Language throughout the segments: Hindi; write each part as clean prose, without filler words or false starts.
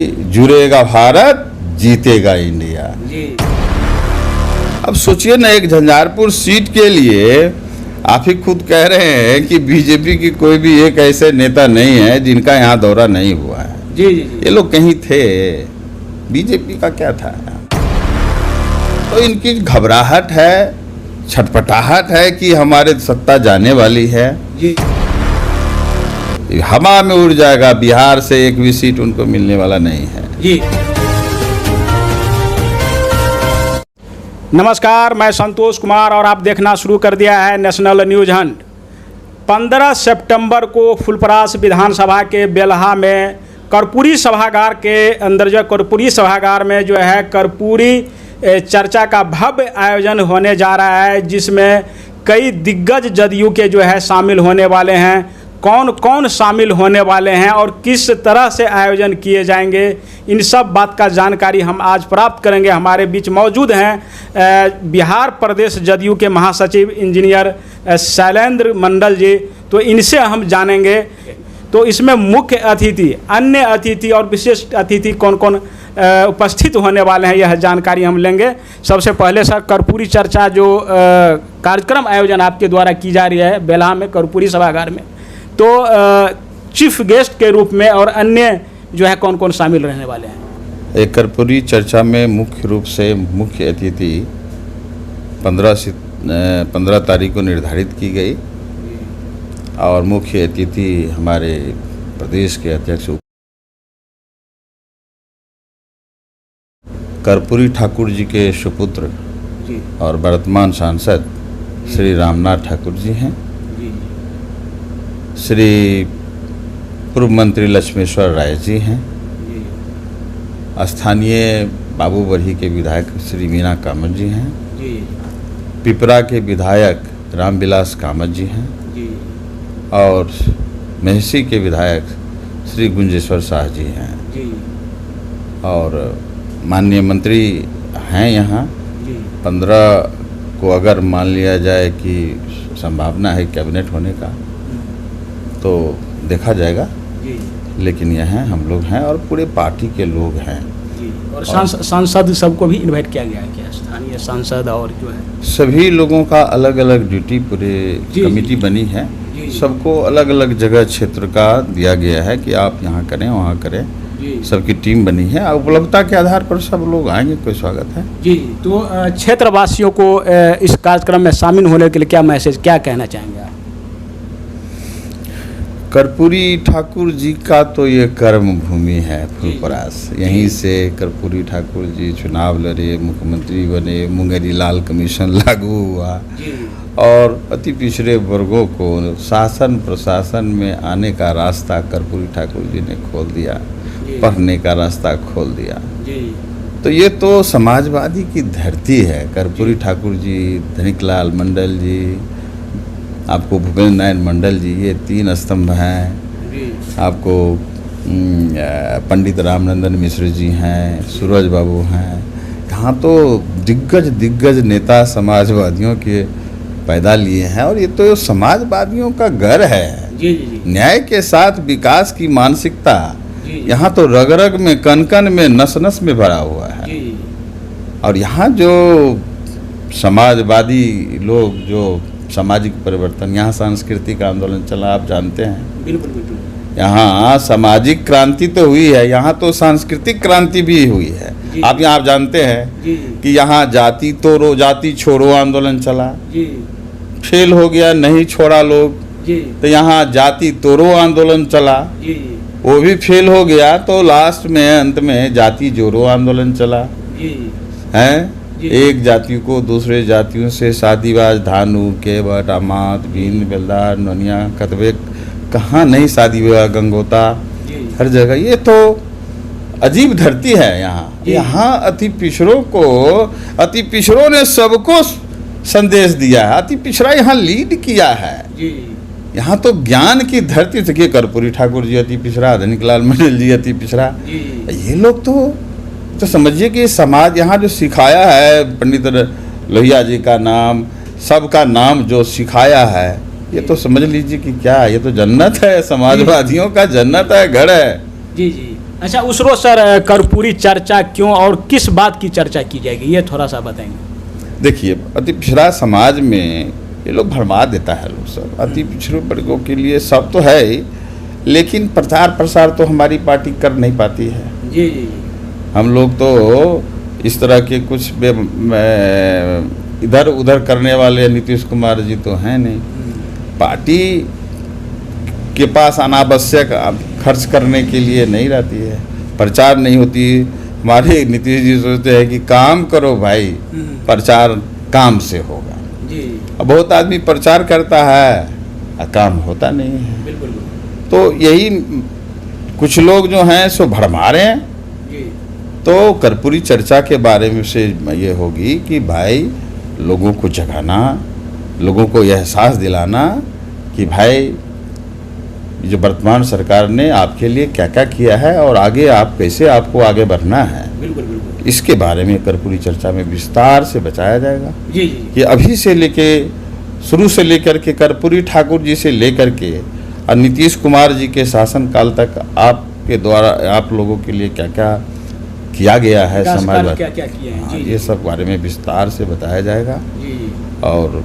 जुड़ेगा भारत, जीतेगा इंडिया। जी। अब सोचिए ना, एक झंझारपुर सीट के लिए आप ही खुद कह रहे हैं कि बीजेपी की कोई भी एक ऐसे नेता नहीं है जिनका यहाँ दौरा नहीं हुआ है। जी जी जी। ये लोग कहीं थे, बीजेपी का क्या था? तो इनकी घबराहट है, छटपटाहट है कि हमारे सत्ता जाने वाली है। जी। हवा में उड़ जाएगा, बिहार से एक भी सीट उनको मिलने वाला नहीं है। जी। नमस्कार, मैं संतोष कुमार और आप देखना शुरू कर दिया है नेशनल न्यूज हंट। 15 सितंबर को फुलपरास विधानसभा के बेलहा में कर्पूरी सभागार के अंदर जो कर्पूरी सभागार में जो है कर्पूरी चर्चा का भव्य आयोजन होने जा रहा है, जिसमें कई दिग्गज जदयू के जो है शामिल होने वाले हैं। कौन कौन शामिल होने वाले हैं और किस तरह से आयोजन किए जाएंगे, इन सब बात का जानकारी हम आज प्राप्त करेंगे। हमारे बीच मौजूद हैं बिहार प्रदेश जदयू के महासचिव इंजीनियर शैलेंद्र मंडल जी। तो इनसे हम जानेंगे। तो इसमें मुख्य अतिथि, अन्य अतिथि और विशिष्ट अतिथि कौन कौन उपस्थित होने वाले हैं, यह जानकारी हम लेंगे। सबसे पहले सर, कर्पूरी चर्चा जो कार्यक्रम आयोजन आपके द्वारा की जा रही है बेलहा में कर्पूरी सभागार में, तो चीफ गेस्ट के रूप में और अन्य जो है कौन कौन शामिल रहने वाले हैं? एक कर्पूरी चर्चा में मुख्य रूप से मुख्य अतिथि 15 तारीख को निर्धारित की गई और मुख्य अतिथि हमारे प्रदेश के अध्यक्ष कर्पूरी ठाकुर जी के सुपुत्र जी। और वर्तमान सांसद श्री रामनाथ ठाकुर जी हैं। जी। श्री पूर्व मंत्री लक्ष्मेश्वर राय जी हैं। जी। स्थानीय बाबूबरही के विधायक श्री मीना कामत जी हैं। जी। पिपरा के विधायक रामविलास कामत जी हैं। जी। और मेहसी के विधायक श्री गुंजेश्वर शाह जी हैं। जी। और माननीय मंत्री हैं यहाँ। जी। 15 को अगर मान लिया जाए कि संभावना है कैबिनेट होने का, तो देखा जाएगा। जी। लेकिन यहाँ हम लोग हैं और पूरे पार्टी के लोग हैं। जी। और सांसद सबको भी इनवाइट किया गया है क्या? स्थानीय सांसद और जो है सभी लोगों का अलग अलग ड्यूटी, पूरे जी, कमेटी बनी है। जी। सबको अलग अलग जगह क्षेत्र का दिया गया है कि आप यहाँ करें, वहाँ करें। जी। सबकी टीम बनी है, उपलब्धता के आधार पर सब लोग आएंगे, कोई स्वागत है। जी। तो क्षेत्रवासियों को इस कार्यक्रम में शामिल होने के लिए क्या मैसेज, क्या कहना चाहेंगे आप? कर्पूरी ठाकुर जी का तो ये कर्म भूमि है फुलपरास। यहीं से कर्पूरी ठाकुर जी चुनाव लड़े, मुख्यमंत्री बने, मुंगेरी लाल कमीशन लागू हुआ और अति पिछड़े वर्गों को शासन प्रशासन में आने का रास्ता कर्पूरी ठाकुर जी ने खोल दिया, पढ़ने का रास्ता खोल दिया। तो ये तो समाजवादी की धरती है। कर्पूरी ठाकुर जी, धनिकलाल मंडल जी, आपको भूपेंद्र नारायण मंडल जी, ये 3 स्तंभ हैं। आपको पंडित रामनंदन मिश्र जी हैं, सूरज बाबू हैं। यहाँ तो दिग्गज नेता समाजवादियों के पैदा लिए हैं और ये तो समाजवादियों का घर है। न्याय के साथ विकास की मानसिकता यहाँ तो रग रग में, कण कण में, नस नस में भरा हुआ है। और यहाँ जो समाजवादी लोग, जो सामाजिक परिवर्तन, यहाँ सांस्कृतिक आंदोलन चला, आप जानते हैं। बिल्कुल बिल्कुल। यहाँ सामाजिक क्रांति तो हुई है, यहाँ तो सांस्कृतिक क्रांति भी हुई है। आप यहाँ जानते हैं कि यहाँ जाति तोड़ो जाति छोड़ो आंदोलन चला, फेल हो गया, नहीं छोड़ा लोग। तो यहाँ जाति तोड़ो आंदोलन चला, वो भी फेल हो गया, तो लास्ट में अंत में जाति जोड़ो आंदोलन चला है। एक जाति को दूसरे जातियों से शादीवाज, धानु, केवट, अमात, भीन, बेलदार, नोनिया, कतवे, कहाँ नहीं शादी विवाह, गंगोता, हर जगह। ये तो अजीब धरती है यहाँ। यहाँ अति पिछड़ों ने सबको संदेश दिया है। अति पिछड़ा यहाँ लीड किया है। यहाँ तो ज्ञान की धरती थी। कर्पूरी ठाकुर जी अति पिछड़ा, धनिकलाल मंडल जी अति पिछड़ा। ये लोग तो समझिए कि समाज यहाँ जो सिखाया है, पंडित लोहिया जी का नाम, सबका नाम जो सिखाया है, ये तो समझ लीजिए कि क्या, ये तो जन्नत है, समाजवादियों का जन्नत है, घर है। जी जी। अच्छा, उस रोज सर कर्पूरी चर्चा क्यों और किस बात की चर्चा की जाएगी, ये थोड़ा सा बताएंगे। देखिए, अति पिछड़ा समाज में ये लोग भरमा देता है लोग सब। अति पिछड़े वर्गों के लिए सब तो है ही, लेकिन प्रचार प्रसार तो हमारी पार्टी कर नहीं पाती है। जी जी। हम लोग तो इस तरह के कुछ इधर उधर करने वाले नीतीश कुमार जी तो हैं नहीं। पार्टी के पास अनावश्यक खर्च करने के लिए नहीं रहती है, प्रचार नहीं होती। हमारे नीतीश जी सोचते हैं कि काम करो भाई, प्रचार काम से होगा। जी। अब बहुत आदमी प्रचार करता है और काम होता नहीं है। बिल्कुल। तो यही कुछ लोग जो हैं सो भरमा रहे हैं। जी। तो कर्पूरी चर्चा के बारे में से ये होगी कि भाई लोगों को जगाना, लोगों को यह एहसास दिलाना कि भाई जो वर्तमान सरकार ने आपके लिए क्या क्या किया है और आगे आप कैसे आपको आगे बढ़ना है। बिल्कुल बिल्कुल। इसके बारे में कर्पूरी चर्चा में विस्तार से बताया जाएगा। जी जी। कि अभी से लेके शुरू से लेकर के कर्पूरी ठाकुर जी से लेकर के और नीतीश कुमार जी के शासनकाल तक आपके द्वारा आप लोगों के लिए क्या क्या किया गया है, समाज क्या क्या किए हैं। जी, ये सब बारे में विस्तार से बताया जाएगा। जी। और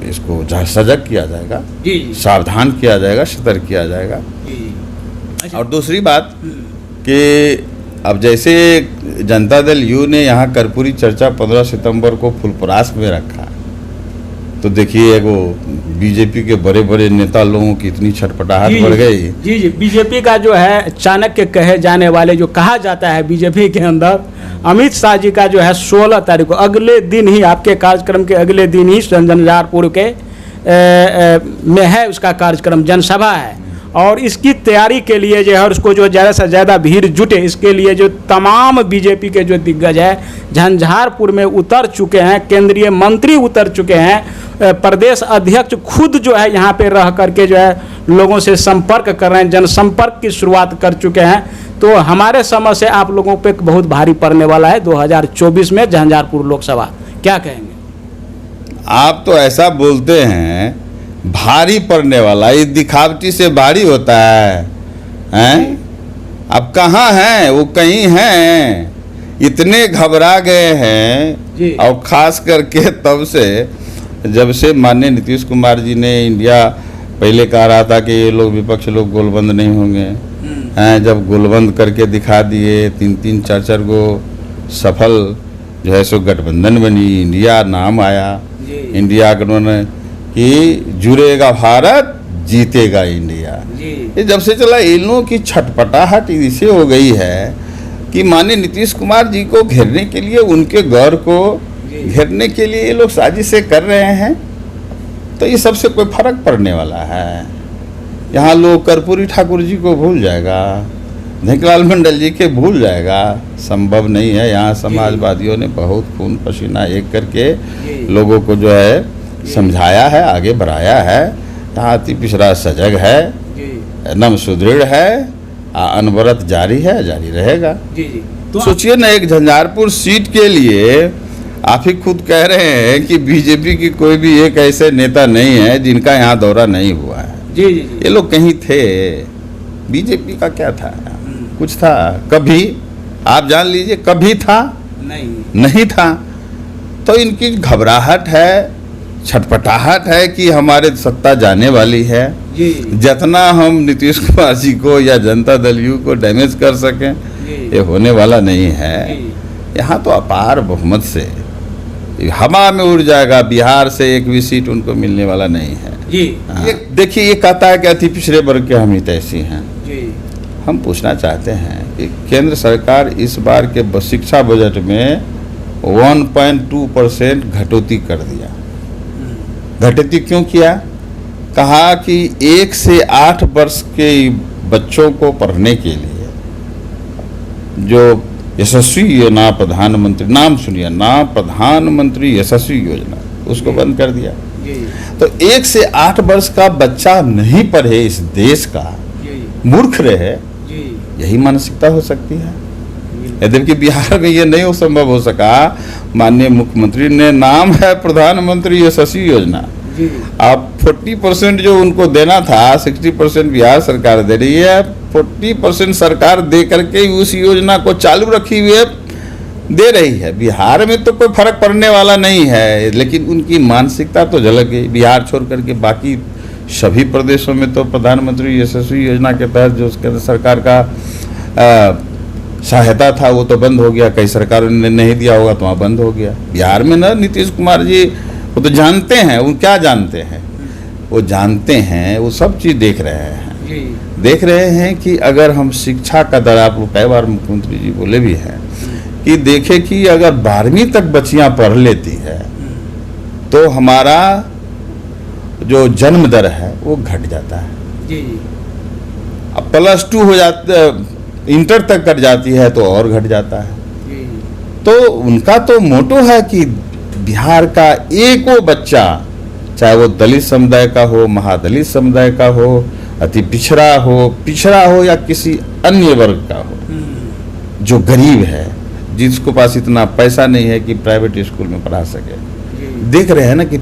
इसको सजग किया जाएगा, जी जी। सावधान किया जाएगा, सतर्क किया जाएगा। जी। अच्छा। और दूसरी बात कि अब जैसे जनता दल यू ने यहाँ कर्पूरी चर्चा 15 सितंबर को फुलपरास में रखा, तो देखिए वो बीजेपी के बड़े बड़े नेता लोगों की इतनी छटपटाहट बढ़ गई। जी जी। बीजेपी का जो है चाणक्य कहे जाने वाले जो कहा जाता है बीजेपी के अंदर, अमित शाह जी का जो है 16 तारीख को, अगले दिन ही, आपके कार्यक्रम के अगले दिन ही झंझारपुर के में है उसका कार्यक्रम, जनसभा है। और इसकी तैयारी के लिए जो है उसको जो ज़्यादा से ज़्यादा भीड़ जुटे, इसके लिए जो तमाम बीजेपी के जो दिग्गज है झंझारपुर में उतर चुके हैं, केंद्रीय मंत्री उतर चुके हैं, प्रदेश अध्यक्ष खुद जो है यहाँ पे रह करके जो है लोगों से संपर्क कर रहे हैं, जनसंपर्क की शुरुआत कर चुके हैं। तो हमारे समझ से आप लोगों पे बहुत भारी पड़ने वाला है 2024 में झंझारपुर लोकसभा, क्या कहेंगे? आप तो ऐसा बोलते हैं भारी पड़ने वाला, ये दिखावटी से भारी होता है, हैं? अब कहाँ हैं वो, कहीं हैं, इतने घबरा गए हैं। और ख़ास करके तब से जब से माननीय नीतीश कुमार जी ने इंडिया पहले कहा रहा था कि ये लोग विपक्ष लोग गोलबंद नहीं होंगे, हैं, जब गोलबंद करके दिखा दिए, 3-3 4-4 गो सफल जो है सो गठबंधन बनी, इंडिया नाम आया, इंडिया गठबंधन कि जुड़ेगा भारत जीतेगा इंडिया। ये जब से चला, इन लोगों की छटपटाहट इसे हो गई है कि माननीय नीतीश कुमार जी को घेरने के लिए, उनके गौर को घेरने के लिए ये लोग साजिशें कर रहे हैं। तो ये सबसे कोई फर्क पड़ने वाला है? यहाँ लोग कर्पूरी ठाकुर जी को भूल जाएगा, झंकलाल मंडल जी के भूल जाएगा, संभव नहीं है। यहाँ समाजवादियों ने बहुत खून पसीना एक करके लोगों को जो है समझाया है, आगे बढ़ाया है। यहाँ अति पिछड़ा सजग है, एकदम सुदृढ़ है, अनवरत जारी है, जारी रहेगा। तो सोचिए ना, एक झंझारपुर सीट के लिए आप ही खुद कह रहे हैं कि बीजेपी की कोई भी एक ऐसे नेता नहीं है जिनका यहाँ दौरा नहीं हुआ है। ये लोग कहीं थे, बीजेपी का क्या था, कुछ था कभी? आप जान लीजिए, कभी था? नहीं था। तो इनकी घबराहट है, छटपटाहट है कि हमारे सत्ता जाने वाली है। जितना हम नीतीश कुमार जी को या जनता दल यू को डैमेज कर सकें, ये होने वाला नहीं है। यहाँ तो अपार बहुमत से हवा में उड़ जाएगा, बिहार से एक भी सीट उनको मिलने वाला नहीं है। ये देखिए, ये कहता है कि अति पिछड़े वर्ग के हम हितैषी हैं। हम पूछना चाहते हैं कि केंद्र सरकार इस बार के शिक्षा बजट में 1.2% घटौती कर दिया। घटौती क्यों किया? कहा कि 1 से 8 वर्ष के बच्चों को पढ़ने के लिए जो यशस्वी योजना प्रधानमंत्री, नाम सुनिए ना, प्रधानमंत्री यशस्वी योजना, उसको बंद कर दिया। तो 1 से 8 वर्ष का बच्चा नहीं पढ़े, इस देश का मूर्ख रहे, यही मानसिकता हो सकती है। यद्यपि कि बिहार में ये नहीं संभव हो सका। माननीय मुख्यमंत्री ने, नाम है प्रधानमंत्री यशस्वी योजना, अब 40% जो उनको देना था, 60% बिहार सरकार दे रही है। 40% सरकार दे करके उस योजना को चालू रखी हुई है, दे रही है। बिहार में तो कोई फर्क पड़ने वाला नहीं है, लेकिन उनकी मानसिकता तो झलक गई। बिहार छोड़ करके बाकी सभी प्रदेशों में तो प्रधानमंत्री यशस्वी योजना के तहत जो उसके सरकार का सहायता था वो तो बंद हो गया। कई सरकारों ने नहीं दिया होगा तो वहाँ बंद हो गया। बिहार में ना नीतीश कुमार जी वो तो जानते हैं, वो क्या जानते हैं, वो जानते हैं, वो सब चीज़ देख रहे हैं। देख रहे हैं कि अगर हम शिक्षा का दर, आप कई बार मुख्यमंत्री जी बोले भी हैं कि देखे कि अगर 12वीं तक बच्चियां पढ़ लेती है तो हमारा जो जन्म दर है वो घट जाता है। अब +2 हो जाता, इंटर तक कर जाती है तो और घट जाता है। तो उनका तो मोटो है कि बिहार का एक वो बच्चा, चाहे वो दलित समुदाय का हो, महादलित समुदाय का हो, अति पिछड़ा हो या किसी अन्य वर्ग का हो, जो गरीब है, जिसको पास इतना पैसा नहीं है कि प्राइवेट स्कूल में पढ़ा सके। देख रहे हैं ना कि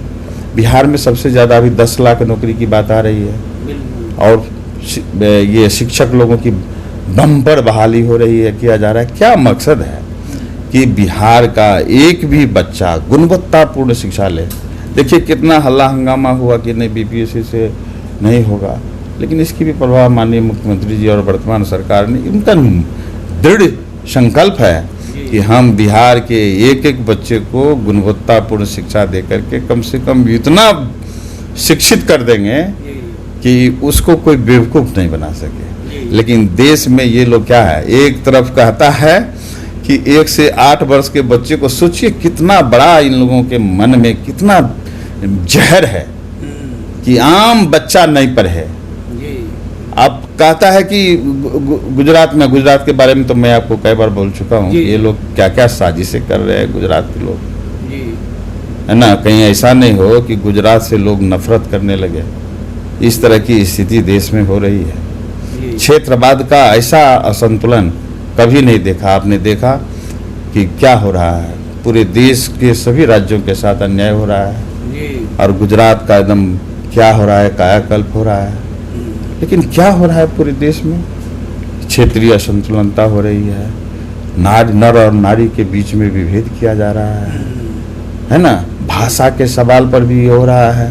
बिहार में सबसे ज़्यादा अभी 10 लाख नौकरी की बात आ रही है और ये शिक्षक लोगों की बम्पर बहाली हो रही है, किया जा रहा है। क्या मकसद है कि बिहार का एक भी बच्चा गुणवत्तापूर्ण शिक्षा ले। देखिए कितना हल्ला हंगामा हुआ कि नहीं बीपीएससी से नहीं होगा, लेकिन इसकी भी प्रभाव माननीय मुख्यमंत्री जी और वर्तमान सरकार ने, उनका दृढ़ संकल्प है कि हम बिहार के एक एक बच्चे को गुणवत्तापूर्ण शिक्षा दे करके कम से कम इतना शिक्षित कर देंगे कि उसको कोई बेवकूफ़ नहीं बना सके। लेकिन देश में ये लोग क्या है, एक तरफ कहता है कि 1 से 8 वर्ष के बच्चे को, सोचिए कितना बड़ा इन लोगों के मन में कितना जहर है कि आम बच्चा नहीं पढ़े। अब कहता है कि गुजरात के बारे में तो मैं आपको कई बार बोल चुका हूँ कि ये लोग क्या क्या साजिशें कर रहे हैं गुजरात के लोग, है ना। कहीं ऐसा नहीं हो कि गुजरात से लोग नफरत करने लगे। इस तरह की स्थिति देश में हो रही है। क्षेत्रवाद का ऐसा असंतुलन कभी नहीं देखा। आपने देखा कि क्या हो रहा है, पूरे देश के सभी राज्यों के साथ अन्याय हो रहा है और गुजरात का एकदम क्या हो रहा है, कायाकल्प हो रहा है। लेकिन क्या हो रहा है पूरे देश में, क्षेत्रीय असंतुलनता हो रही है, नर और नारी के बीच में विभेद किया जा रहा है ना। भाषा के सवाल पर भी हो रहा है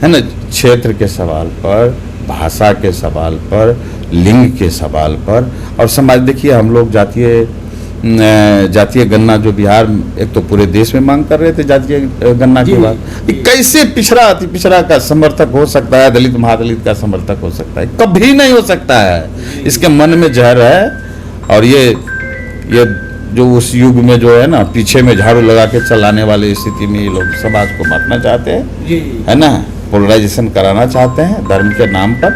ना। क्षेत्र के सवाल पर, भाषा के सवाल पर, लिंग के सवाल पर और समाज। देखिए हम लोग जातीय गणना जो बिहार एक तो पूरे देश में मांग कर रहे थे जातीय गणना के बाद, कैसे पिछड़ा अति पिछड़ा का समर्थक हो सकता है, दलित महादलित का समर्थक हो सकता है? कभी नहीं हो सकता है। इसके मन में जहर है और ये जो उस युग में जो है ना, पीछे में झाड़ू लगा के चलाने वाली स्थिति में ये लोग समाज को बांटना चाहते हैं, है ना, पोलराइजेशन कराना चाहते हैं धर्म के नाम पर,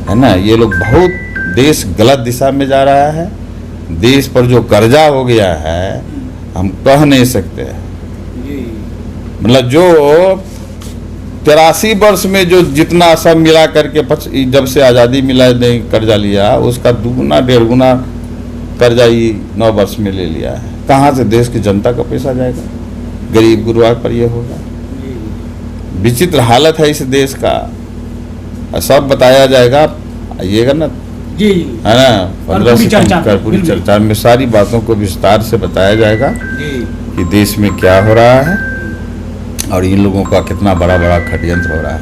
है ना। ये लोग बहुत, देश गलत दिशा में जा रहा है। देश पर जो कर्जा हो गया है हम कह नहीं सकते। मतलब जो 83 वर्ष में जो जितना सब मिला करके जब से आज़ादी मिला नहीं कर्जा लिया, उसका 2-1.5 कर्जा ही 9 वर्ष में ले लिया है। कहाँ से देश की जनता का पैसा जाएगा? गरीब गुरुवार पर ये होगा। विचित्र हालत है इस देश का, सब बताया जाएगा, आइएगा ना, है ना। 15 पूरी चर्चा में सारी बातों को विस्तार से बताया जाएगा कि देश में क्या हो रहा है और इन लोगों का कितना बड़ा बड़ा षड्यंत्र हो रहा है।